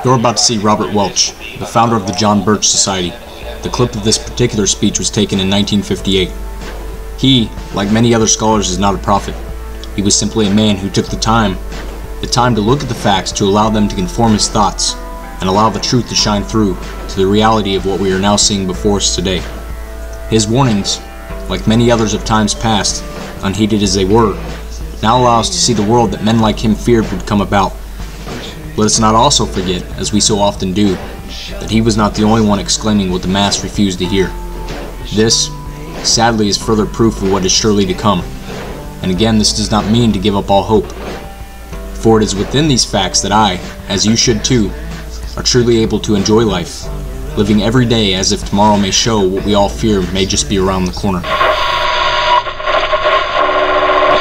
You're about to see Robert Welch, the founder of the John Birch Society. The clip of this particular speech was taken in 1958. He, like many other scholars, is not a prophet. He was simply a man who took the time to look at the facts, to allow them to conform his thoughts, and allow the truth to shine through to the reality of what we are now seeing before us today. His warnings, like many others of times past, unheeded as they were, now allow us to see the world that men like him feared would come about. Let us not also forget, as we so often do, that he was not the only one exclaiming what the mass refused to hear. This, sadly, is further proof of what is surely to come. And again, this does not mean to give up all hope. For it is within these facts that I, as you should too, are truly able to enjoy life, living every day as if tomorrow may show what we all fear may just be around the corner.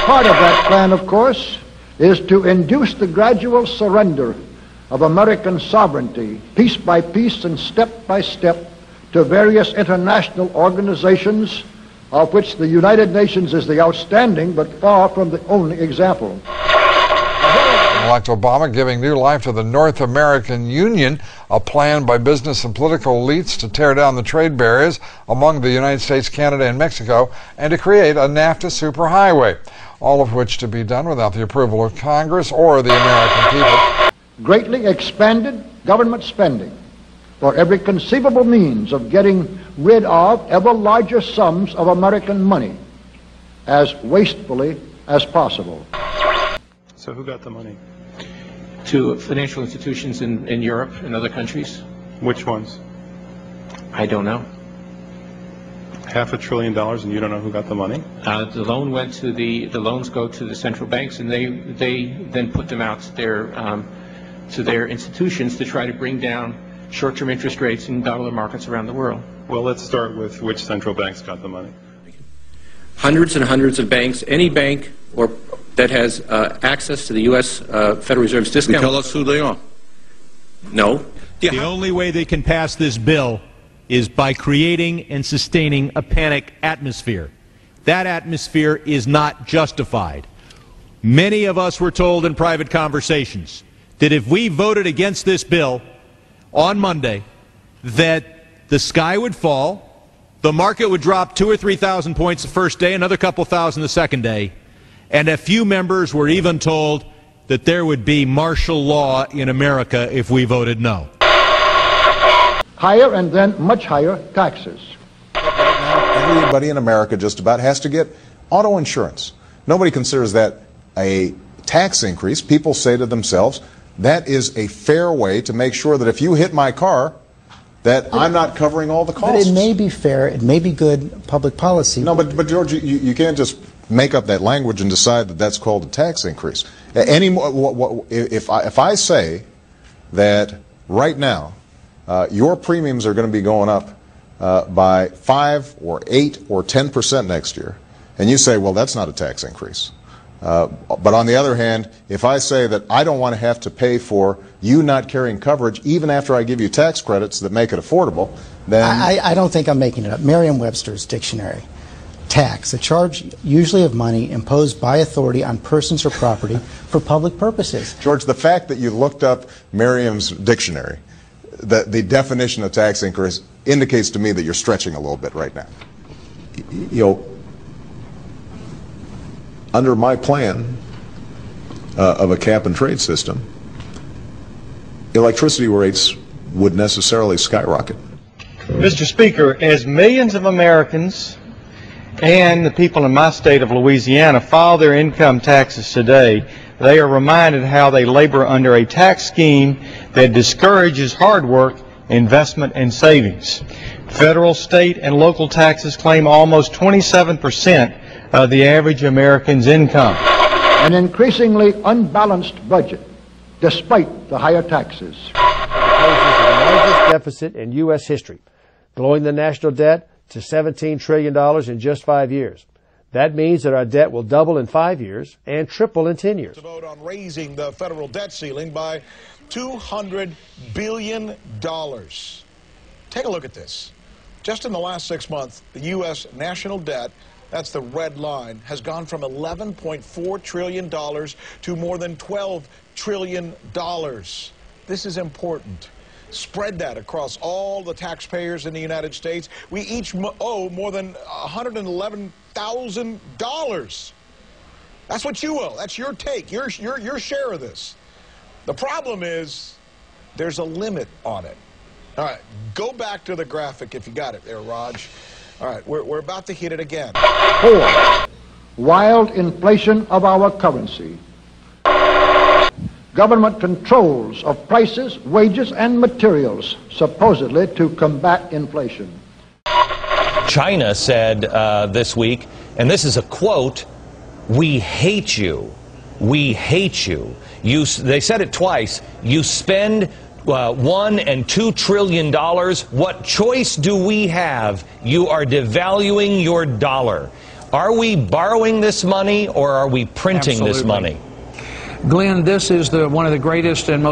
Part of that plan, of course, is to induce the gradual surrender of American sovereignty, piece by piece and step by step, to various international organizations, of which the United Nations is the outstanding but far from the only example. Elect Obama giving new life to the North American Union, a plan by business and political elites to tear down the trade barriers among the United States, Canada, and Mexico, and to create a NAFTA superhighway, all of which to be done without the approval of Congress or the American people. Greatly expanded government spending for every conceivable means of getting rid of ever larger sums of American money as wastefully as possible. So who got the money? To financial institutions in Europe and other countries. Which ones? I don't know. $500 billion and you don't know who got the money? The loans go to the central banks, and they then put them out to their institutions to try to bring down short-term interest rates in dollar markets around the world. Well, let's start with which central banks got the money. Hundreds and hundreds of banks. Any bank that has access to the U.S. Federal Reserve's discount. Tell us who they are. No. The only way they can pass this bill is by creating and sustaining a panic atmosphere. That atmosphere is not justified. Many of us were told in private conversations that if we voted against this bill on Monday, that the sky would fall, the market would drop 2,000 or 3,000 points the first day, another couple thousand the second day, and a few members were even told that there would be martial law in America if we voted no. Higher and then much higher taxes. Everybody in America just about has to get auto insurance. Nobody considers that a tax increase. People say to themselves, that is a fair way to make sure that if you hit my car, that I'm not covering all the costs. But it may be fair, it may be good public policy. No, but George, you can't just make up that language and decide that that's called a tax increase. If I say that right now your premiums are going to be going up by 5 or 8 or 10% next year, and you say, well, that's not a tax increase. But on the other hand, if I say that I don't want to have to pay for you not carrying coverage even after I give you tax credits that make it affordable, then... I don't think I'm making it up. Merriam-Webster's dictionary. Tax, a charge usually of money imposed by authority on persons or property for public purposes. George, the fact that you looked up Merriam's dictionary, the definition of tax increase, indicates to me that you're stretching a little bit right now. You know, under my plan of a cap and trade system, electricity rates would necessarily skyrocket. Mr. Speaker, as millions of Americans and the people in my state of Louisiana file their income taxes today, they are reminded how they labor under a tax scheme that discourages hard work, investment, and savings. Federal, state, and local taxes claim almost 27% of the average American's income. An increasingly unbalanced budget, despite the higher taxes. Proposes the largest deficit in U.S. history, blowing the national debt to $17 trillion in just 5 years. That means that our debt will double in 5 years and triple in 10 years. To vote on raising the federal debt ceiling by $200 billion. Take a look at this. Just in the last 6 months, the U.S. national debt, that's the red line, has gone from $11.4 trillion to more than $12 trillion. This is important. Spread that across all the taxpayers in the United States. We each owe more than $111,000. That's what you owe. That's your take, your share of this. The problem is there's a limit on it. All right, go back to the graphic if you got it there, Raj. All right, we're about to hit it again. 4. Wild inflation of our currency. Government controls of prices, wages, and materials, supposedly to combat inflation. China said this week, and this is a quote, "We hate you. We hate you." They said it twice. You spend $1 and $2 trillion. What choice do we have? You are devaluing your dollar. Are we borrowing this money or are we printing this money? Glenn, this is one of the greatest and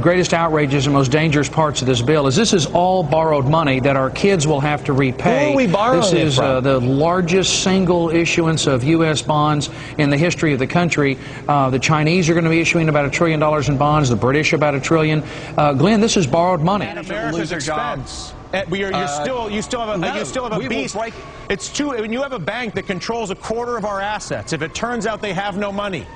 greatest outrages and most dangerous parts of this bill. This is all borrowed money that our kids will have to repay. Who are we borrowing This is from? The largest single issuance of U.S. bonds in the history of the country. The Chinese are going to be issuing about $1 trillion in bonds. The British about $1 trillion. Glenn, this is borrowed money. At America's expense. You still have a beast. It's true. When you have a bank that controls a quarter of our assets, if it turns out they have no money,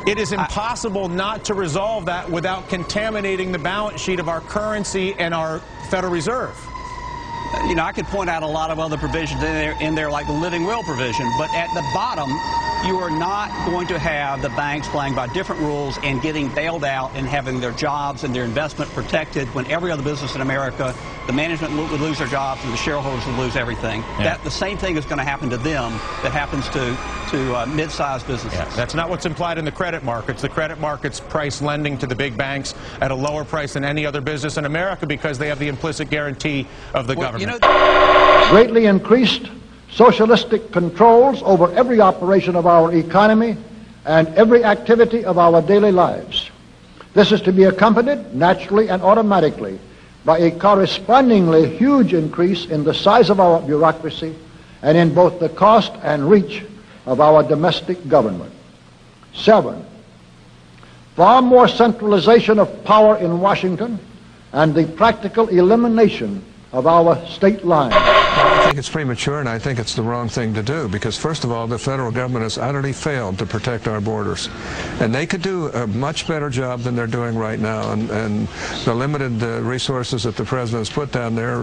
it is impossible not to resolve that without contaminating the balance sheet of our currency and our Federal Reserve. You know, I could point out a lot of other provisions in there like the living will provision, but at the bottom, you are not going to have the banks playing by different rules and getting bailed out and having their jobs and their investment protected when every other business in America, the management would lose their jobs and the shareholders would lose everything. Yeah. The same thing is going to happen to them that happens to mid-sized businesses. Yeah, that's not what's implied in the credit markets. The credit markets price lending to the big banks at a lower price than any other business in America because they have the implicit guarantee of the government. Greatly increased socialistic controls over every operation of our economy and every activity of our daily lives. This is to be accompanied naturally and automatically by a correspondingly huge increase in the size of our bureaucracy and in both the cost and reach of our domestic government. 7. Far more centralization of power in Washington and the practical elimination of our state lines. I think it's premature, and I think it's the wrong thing to do, because first of all, the federal government has utterly failed to protect our borders. And they could do a much better job than they're doing right now, and the limited resources that the president has put down there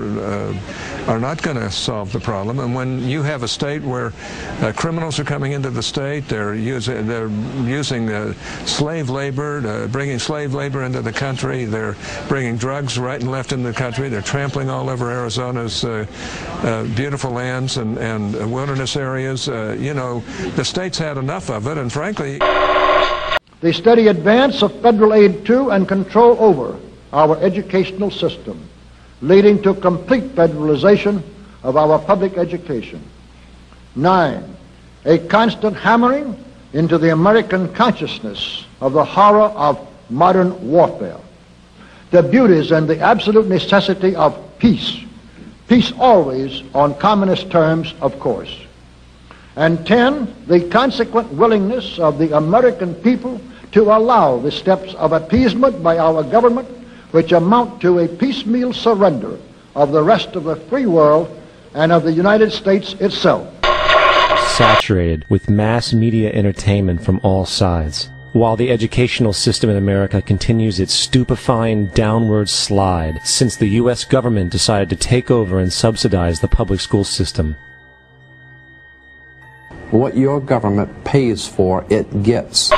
are not going to solve the problem. And when you have a state where criminals are coming into the state, they're using slave labor, bringing slave labor into the country, they're bringing drugs right and left into the country, they're trampling all over Arizona's beautiful lands and wilderness areas. You know, the state's had enough of it, and frankly... The steady advance of federal aid to and control over our educational system, leading to complete federalization of our public education. 9. A constant hammering into the American consciousness of the horror of modern warfare, the beauties and the absolute necessity of peace. Peace always on communist terms, of course. And 10, the consequent willingness of the American people to allow the steps of appeasement by our government, which amount to a piecemeal surrender of the rest of the free world and of the United States itself. Saturated with mass media entertainment from all sides, while the educational system in America continues its stupefying downward slide since the U.S. government decided to take over and subsidize the public school system. What your government pays for, it gets.